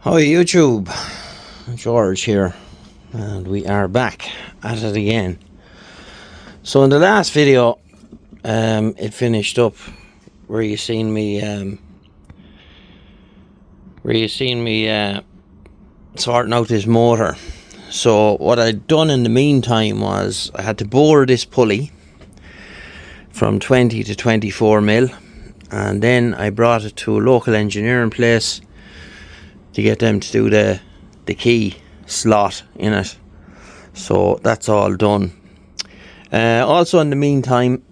Hi YouTube, George here, and we are back at it again. So in the last video, it finished up where you seen me, sorting out this motor. So what I'd done in the meantime was I had to bore this pulley from 20 to 24 mil, and then I brought it to a local engineering place to get them to do the key slot in it. So that's all done. Also in the meantime,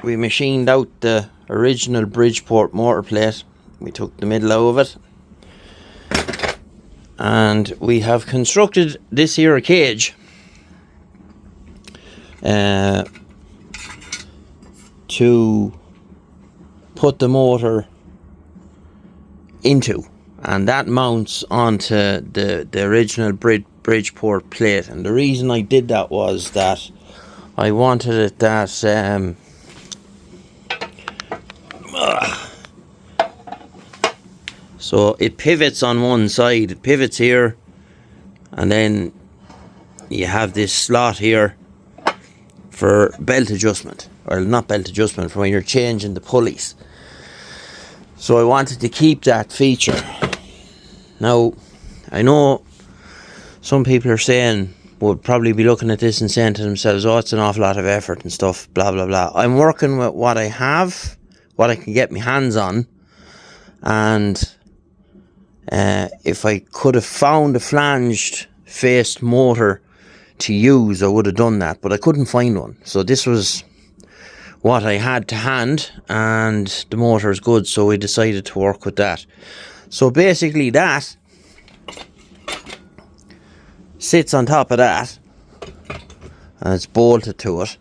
we machined out the original Bridgeport motor plate. We took the middle out of it, and we have constructed this here cage to put the motor into, and that mounts onto the original Bridgeport plate. And the reason I did that was that I wanted it that so it pivots on one side, it pivots here, and then you have this slot here for belt adjustment, or not belt adjustment, for when you're changing the pulleys. So I wanted to keep that feature. Now, I know some people are saying, would probably be looking at this and saying to themselves, oh, it's an awful lot of effort and stuff, blah, blah, blah. I'm working with what I have, what I can get my hands on, and if I could have found a flanged faced motor to use, I would have done that, but I couldn't find one. So this was what I had to hand, and the motor is good, so we decided to work with that. So basically that sits on top of that, and it's bolted to it,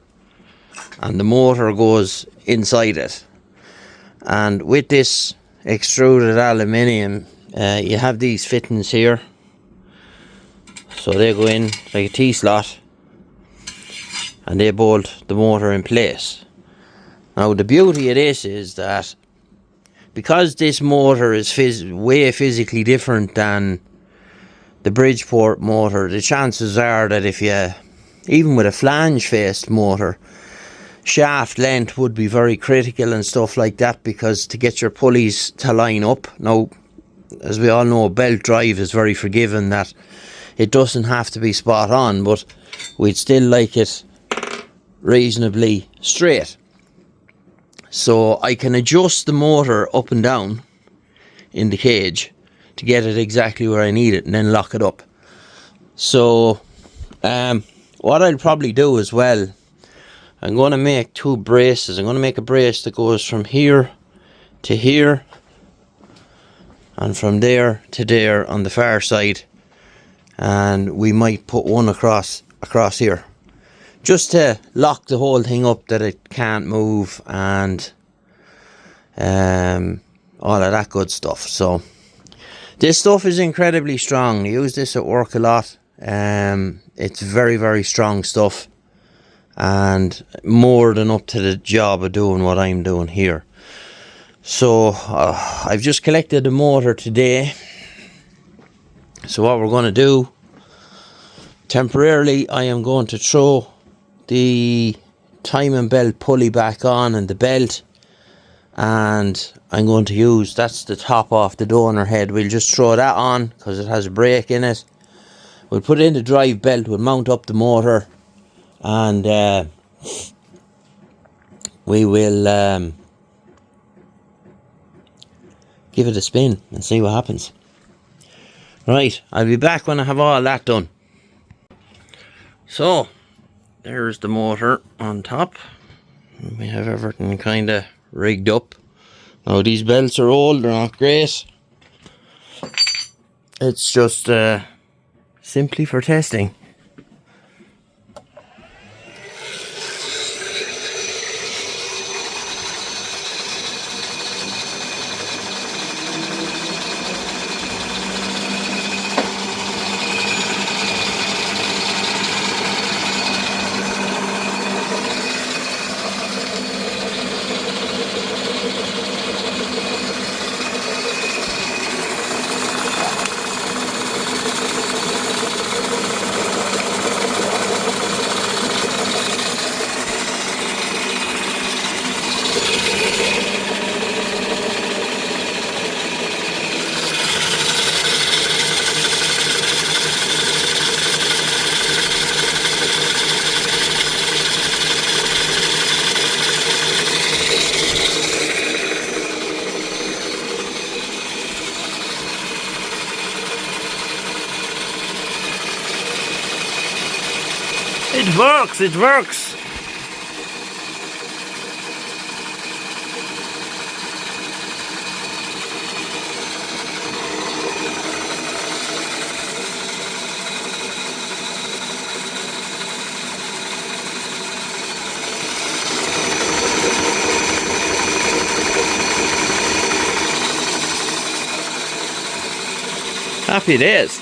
and the motor goes inside it. And with this extruded aluminium, you have these fittings here, so they go in like a T-slot, and they bolt the motor in place. Now the beauty of this is that because this motor is way physically different than the Bridgeport motor, the chances are that if you, even with a flange faced motor, shaft length would be very critical and stuff like that, because to get your pulleys to line up. Now, as we all know, belt drive is very forgiving, that it doesn't have to be spot on, but we'd still like it reasonably straight. So I can adjust the motor up and down in the cage to get it exactly where I need it, and then lock it up. So what I'll probably do as well, I'm going to make two braces. I'm going to make a brace that goes from here to here, and from there to there on the far side, and we might put one across here, just to lock the whole thing up, that it can't move, and all of that good stuff. So this stuff is incredibly strong. I use this at work a lot. It's very, very strong stuff, and more than up to the job of doing what I'm doing here. So I've just collected the motor today. So what we're going to do temporarily, I am going to throw the timing belt pulley back on and the belt, and I'm going to use, that's the top off the donor head, we'll just throw that on because it has a brake in it. We'll put in the drive belt, we'll mount up the motor, and we will give it a spin and see what happens. Right, I'll be back when I have all that done. So there's the motor on top. We have everything kind of rigged up. Now these belts are old, they're not great. It's just simply for testing. It works, it works. Happy days.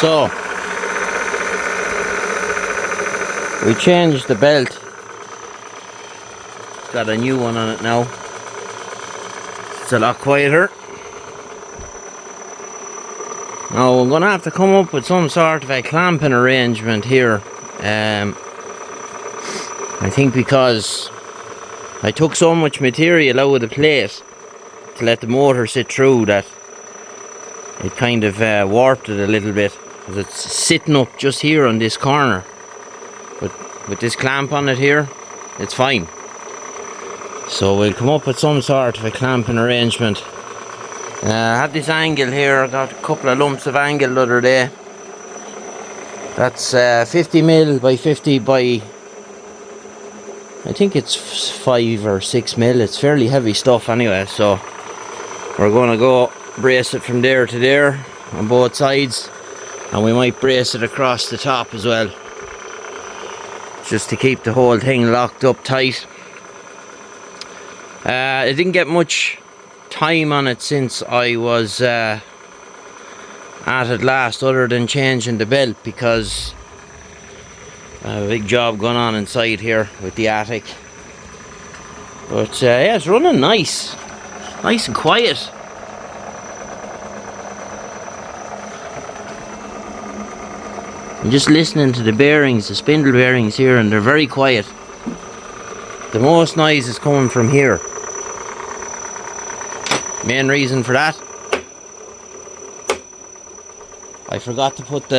So we changed the belt. Got a new one on it now. It's a lot quieter. Now I'm gonna have to come up with some sort of a clamping arrangement here. I think because I took so much material out of the plate to let the motor sit through that it kind of warped it a little bit, because it's sitting up just here on this corner. But with this clamp on it here, it's fine. So we'll come up with some sort of a clamping arrangement. I have this angle here. I got a couple of lumps of angle the other day. That's 50mm by 50 by, I think it's 5 or 6mm. It's fairly heavy stuff anyway, so we're going to go brace it from there to there on both sides, and we might brace it across the top as well, just to keep the whole thing locked up tight. I didn't get much time on it since I was at it last, other than changing the belt, because I have a big job going on inside here with the attic. But yeah, it's running nice and quiet. I'm just listening to the bearings, the spindle bearings here, and they're very quiet. The most noise is coming from here. Main reason for that, I forgot to put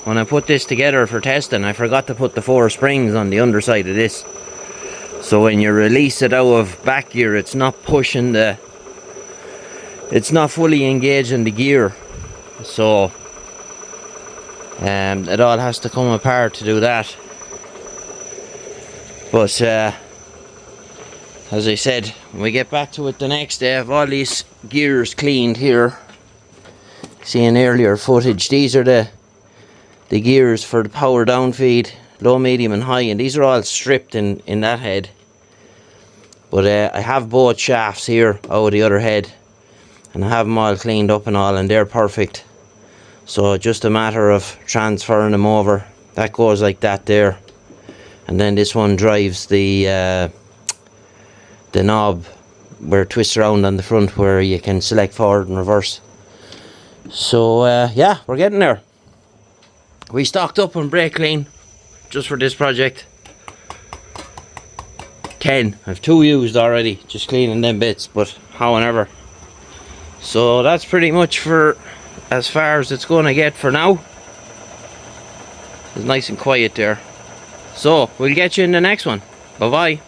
when I put this together for testing, I forgot to put the 4 springs on the underside of this. So when you release it out of back gear, it's not pushing it's not fully engaging the gear. So it all has to come apart to do that. But as I said, when we get back to it the next day, I have all these gears cleaned here. Seeing earlier footage, these are the gears for the power downfeed, low, medium and high, and these are all stripped in that head. But I have both shafts here out of the other head, and I have them all cleaned up and all, and they're perfect. So just a matter of transferring them over. That goes like that there, and then this one drives the knob where it twists around on the front, where you can select forward and reverse. So yeah, we're getting there. We stocked up on brake clean just for this project. 10. I've 2 used already, just cleaning them bits, but however. So that's pretty much for as far as it's going to get for now. It's nice and quiet there. So we'll get you in the next one. Bye bye.